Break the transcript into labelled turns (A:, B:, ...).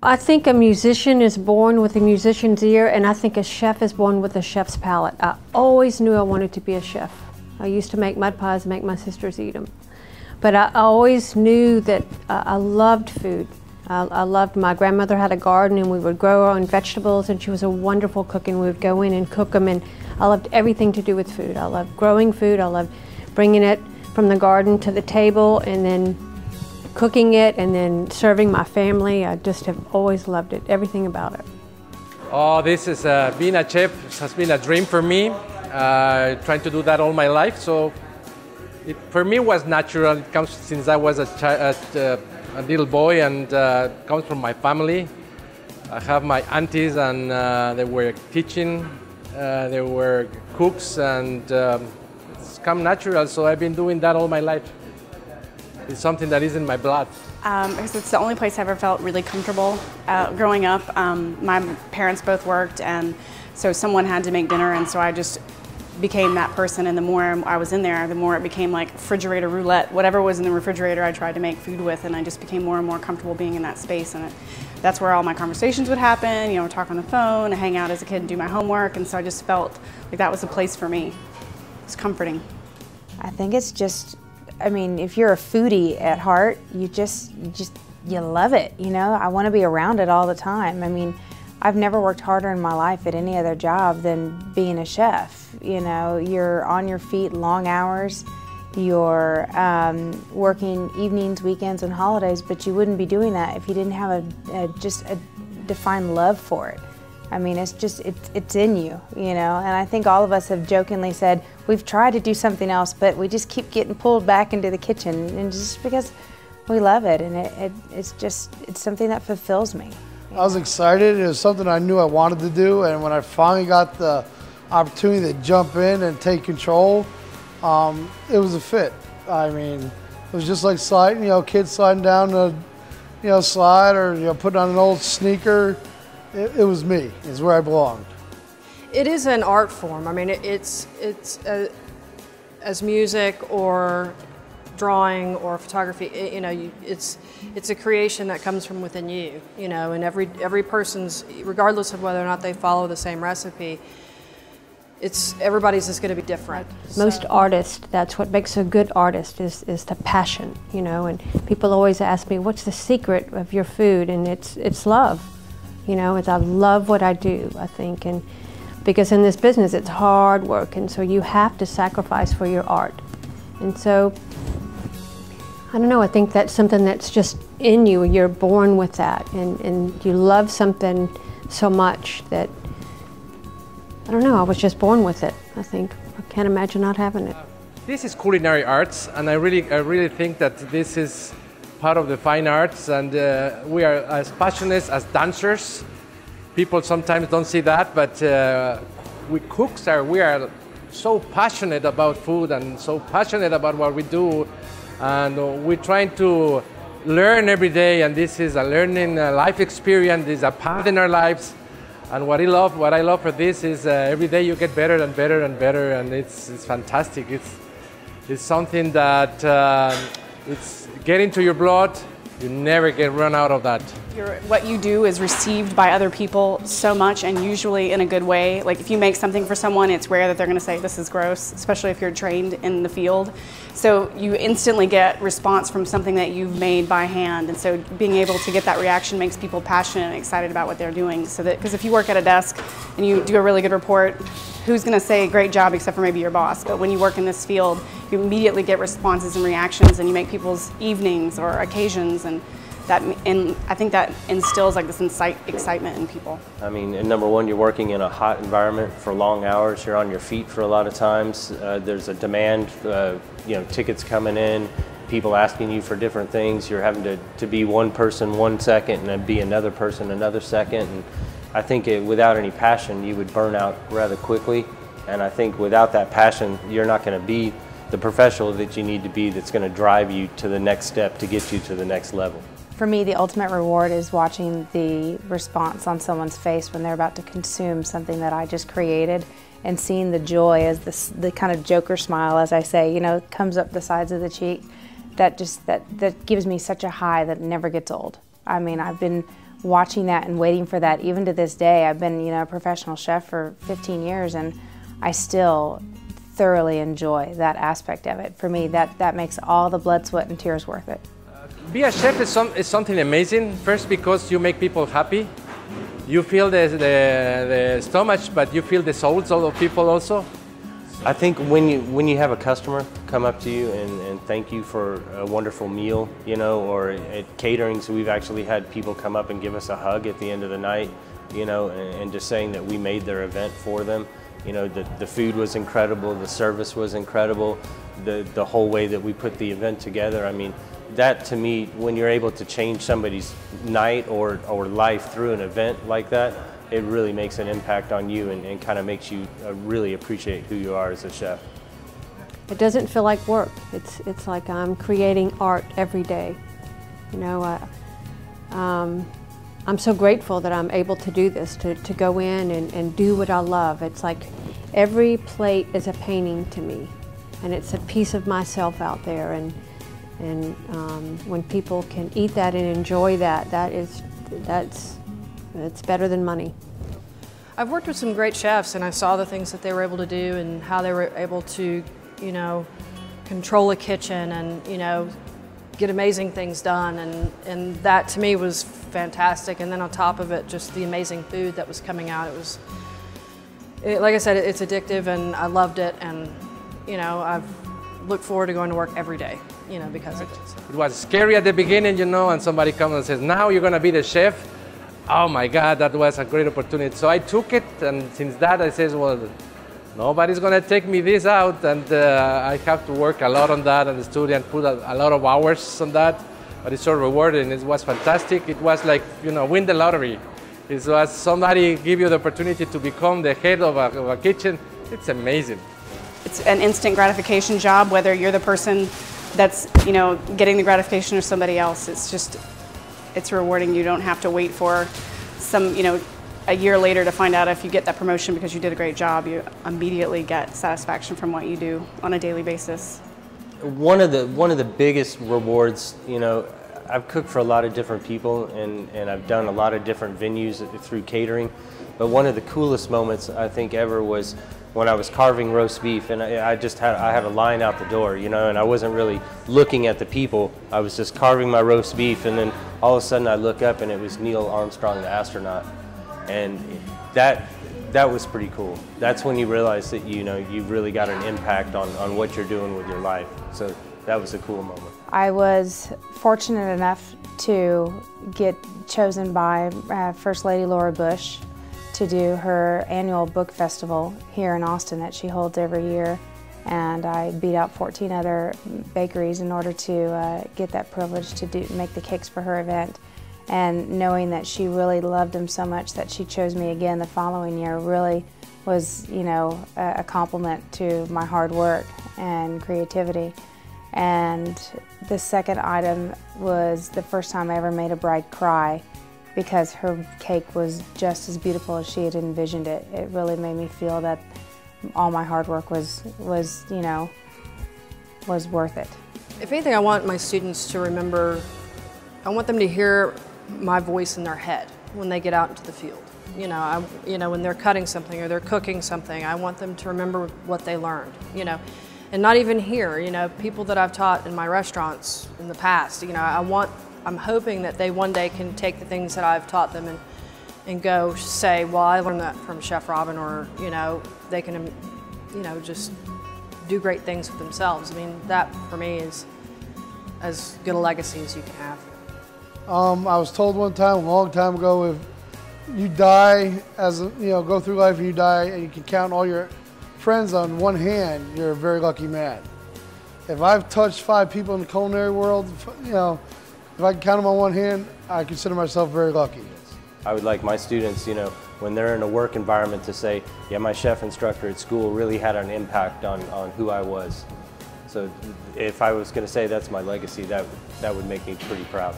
A: I think a musician is born with a musician's ear, and I think a chef is born with a chef's palate. I always knew I wanted to be a chef. I used to make mud pies and make my sisters eat them. But I always knew that I loved food. I loved, my grandmother had a garden and we would grow our own vegetables, and she was a wonderful cook, and we would go in and cook them, and I loved everything to do with food. I loved growing food, I loved bringing it from the garden to the table and then cooking it and then serving my family. I just have always loved it, everything about it.
B: Oh, this is, being a chef has been a dream for me. Trying to do that all my life, so for me it was natural. It comes since I was a little boy, and comes from my family. I have my aunties, and they were teaching, they were cooks, and it's come natural, so I've been doing that all my life. It's something that is in my blood.
C: Because it's the only place I ever felt really comfortable. Growing up, my parents both worked, and so someone had to make dinner, and so I just became that person, and the more I was in there, the more it became like refrigerator roulette. Whatever was in the refrigerator, I tried to make food with, and I just became more and more comfortable being in that space, and that's where all my conversations would happen, you know, talk on the phone, hang out as a kid and do my homework, and so I just felt like that was a place for me. It's comforting.
D: I think it's just, I mean, if you're a foodie at heart, you love it, you know? I want to be around it all the time. I mean, I've never worked harder in my life at any other job than being a chef. You know, you're on your feet long hours, you're working evenings, weekends, and holidays, but you wouldn't be doing that if you didn't have just a defined love for it. I mean, it's in you, you know, and I think all of us have jokingly said, we've tried to do something else, but we just keep getting pulled back into the kitchen, and just because we love it, and it's something that fulfills me.
E: I was excited. It was something I knew I wanted to do, and when I finally got the opportunity to jump in and take control, it was a fit. I mean, it was just like sliding, you know, kids sliding down the, you know, slide, or, you know, putting on an old sneaker. It was me. It's where I belonged.
F: It is an art form. I mean, it's as music or drawing or photography. You know, it's a creation that comes from within you. You know, and every person's, regardless of whether or not they follow the same recipe, everybody's is going to be different.
A: Most artists, that's what makes a good artist, is the passion. You know, and people always ask me, what's the secret of your food? And it's love. You know, I love what I do, I think, and because in this business it's hard work, and so you have to sacrifice for your art. And so, I don't know, I think that's something that's just in you. You're born with that, and you love something so much that, I don't know, I was just born with it, I think. I can't imagine not having it.
B: This is culinary arts, and I really think that this is part of the fine arts, and we are as passionate as dancers. People sometimes don't see that, but we cooks we are so passionate about food and so passionate about what we do, and we're trying to learn every day, and this is a learning life experience. This is a path in our lives, and what I love for this is every day you get better and better and better, and it's fantastic. It's something that it's getting to your blood. You never run out of that.
C: What you do is received by other people so much, and usually in a good way. Like if you make something for someone, it's rare that they're going to say this is gross, especially if you're trained in the field. So you instantly get response from something that you've made by hand, and so being able to get that reaction makes people passionate and excited about what they're doing. So that, because if you work at a desk and you do a really good report, who's going to say great job except for maybe your boss? But when you work in this field, you immediately get responses and reactions, and you make people's evenings or occasions, and I think that instills like this excitement in people.
G: I mean, and number one, you're working in a hot environment for long hours. You're on your feet for a lot of times. There's a demand, you know, tickets coming in, people asking you for different things. You're having to be one person 1 second and then be another person another second. And I think without any passion, you would burn out rather quickly. And I think without that passion, you're not going to be the professional that you need to be, that's going to drive you to the next step to get you to the next level.
D: For me, the ultimate reward is watching the response on someone's face when they're about to consume something that I just created, and seeing the joy as the kind of Joker smile, as I say, you know, comes up the sides of the cheek. That gives me such a high that never gets old. I mean, I've been watching that and waiting for that, even to this day. I've been, a professional chef for 15 years, and I still thoroughly enjoy that aspect of it. For me, that makes all the blood, sweat, and tears worth it.
B: Be a chef is something amazing. First, because you make people happy. You feel the stomach, but you feel the souls of people also.
G: I think when you have a customer come up to you and thank you for a wonderful meal, or at caterings, we've actually had people come up and give us a hug at the end of the night, and just saying that we made their event for them. The food was incredible, the service was incredible, the whole way that we put the event together. I mean, that to me, when you're able to change somebody's night or life through an event like that, it really makes an impact on you and kind of makes you really appreciate who you are as a chef.
A: It doesn't feel like work. It's like I'm creating art every day. I'm so grateful that I'm able to do this, to go in and do what I love. It's like every plate is a painting to me, and it's a piece of myself out there. And when people can eat that and enjoy that's better than money.
F: I've worked with some great chefs, and I saw the things that they were able to do and how they were able to, control a kitchen and, get amazing things done. And that to me was fantastic. And then on top of it, just the amazing food that was coming out. Like I said, it's addictive, and I loved it. And, I've looked forward to going to work every day, because of it.
B: It was scary at the beginning, and somebody comes and says, now you're going to be the chef. Oh my God, that was a great opportunity. So I took it, and since that I said, well, nobody's going to take me this out, and I have to work a lot on that and study and put a lot of hours on that. But it's so rewarding. It was fantastic. It was like, win the lottery. It was somebody give you the opportunity to become the head of a kitchen. It's amazing.
C: It's an instant gratification job, whether you're the person that's, getting the gratification or somebody else. It's rewarding. You don't have to wait for a year later to find out if you get that promotion because you did a great job. You immediately get satisfaction from what you do on a daily basis.
G: One of the biggest rewards, I've cooked for a lot of different people and I've done a lot of different venues through catering, but one of the coolest moments I think ever was when I was carving roast beef, and I had a line out the door, and I wasn't really looking at the people. I was just carving my roast beef, and then all of a sudden I look up and it was Neil Armstrong, the astronaut, and that was pretty cool. That's when you realize that you've really got an impact on what you're doing with your life. So that was a cool moment.
D: I was fortunate enough to get chosen by First Lady Laura Bush to do her annual book festival here in Austin that she holds every year, and I beat out 14 other bakeries in order to get that privilege to make the cakes for her event. And knowing that she really loved them so much that she chose me again the following year really was, a compliment to my hard work and creativity. And the second item was the first time I ever made a bride cry, because her cake was just as beautiful as she had envisioned it. It really made me feel that all my hard work was worth it.
F: If anything, I want my students to remember, I want them to hear my voice in their head when they get out into the field. When they're cutting something or they're cooking something, I want them to remember what they learned, and not even here, people that I've taught in my restaurants in the past, I'm hoping that they one day can take the things that I've taught them and go say, well, I learned that from Chef Robin, or, they can, just do great things with themselves. I mean, that for me is as good a legacy as you can have.
E: I was told one time, a long time ago, if you die go through life and you die and you can count all your friends on one hand, you're a very lucky man. If I've touched 5 people in the culinary world, if I can count them on one hand, I consider myself very lucky.
G: I would like my students, when they're in a work environment to say, yeah, my chef instructor at school really had an impact on who I was. So if I was going to say that's my legacy, that would make me pretty proud.